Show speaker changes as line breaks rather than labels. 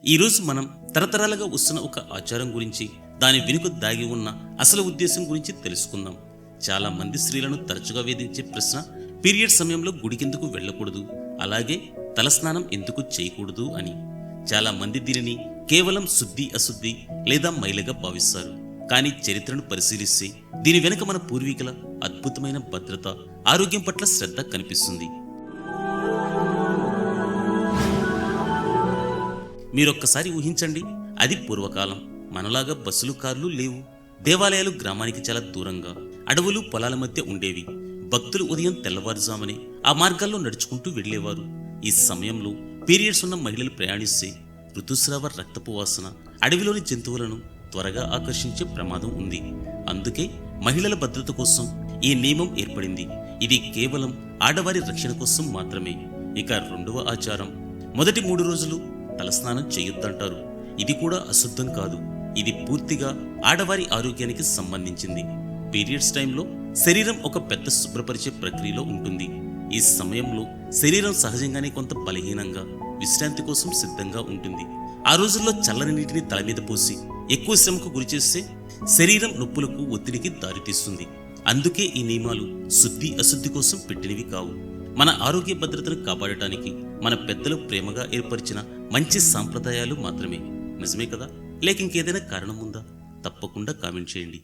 ఈరోజు మనం తరతరాలుగా వస్తున్న ఒక ఆచారం గురించి, దాని వెనుక దాగి ఉన్న అసలు ఉద్దేశం గురించి తెలుసుకుందాం. చాలా మంది స్త్రీలను తరచుగా వేధించే ప్రశ్న, పీరియడ్ సమయంలో గుడికెందుకు వెళ్ళకూడదు, అలాగే తలస్నానం ఎందుకు చేయకూడదు అని. చాలా మంది దీనిని కేవలం శుద్ధి అశుద్ధి లేదా మైలగా భావిస్తారు. కానీ చరిత్రను పరిశీలిస్తే దీని వెనుక మన పూర్వీకుల అద్భుతమైన భద్రత, ఆరోగ్యం పట్ల శ్రద్ధ కనిపిస్తుంది. మీరొక్కసారి ఊహించండి, అది పూర్వకాలం. మనలాగా బస్సులు కార్లు లేవు. దేవాలయాలు గ్రామానికి చాలా దూరంగా, అడవులు పొలాల మధ్య ఉండేవి. భక్తులు ఉదయం తెల్లవారుజామునే ఆ మార్గాల్లో నడుచుకుంటూ వెళ్లేవారు. ఈ సమయంలో పీరియడ్స్ ఉన్న మహిళలు ప్రయాణిస్తే ఋతుస్రావ రక్తపు వాసన అడవిలోని జంతువులను త్వరగా ఆకర్షించే ప్రమాదం ఉంది. అందుకే మహిళల భద్రత కోసం ఈ నియమం ఏర్పడింది. ఇది కేవలం ఆడవారి రక్షణ కోసం మాత్రమే. ఇక రెండవ ఆచారం, మొదటి 3 రోజులు తలస్నానం చేయొద్దంటారు. ఇది కూడా అశుద్ధం కాదు. ఇది పూర్తిగా ఆడవారి ఆరోగ్యానికి సంబంధించింది. పీరియడ్స్ టైంలో శరీరం ఒక పెద్ద శుభ్రపరిచే ప్రక్రియలో ఉంటుంది. ఈ సమయంలో శరీరం సహజంగానే కొంత బలహీనంగా, విశ్రాంతి కోసం సిద్ధంగా ఉంటుంది. ఆ రోజుల్లో చల్లని నీటిని తల మీద పోసి ఎక్కువ శ్రమకు గురిచేస్తే శరీరం నొప్పులకు, ఒత్తిడికి దారితీస్తుంది. అందుకే ఈ నియమాలు శుద్ధి అశుద్ధి కోసం పెట్టినవి కావు. మన ఆరోగ్య భద్రతను కాపాడటానికి మన పెద్దలు ప్రేమగా ఏర్పరిచిన మంచి సాంప్రదాయాలు మాత్రమే. నిజమే కదా? లేక ఇంకేదైనా కారణం ఉందా? తప్పకుండా కామెంట్ చేయండి.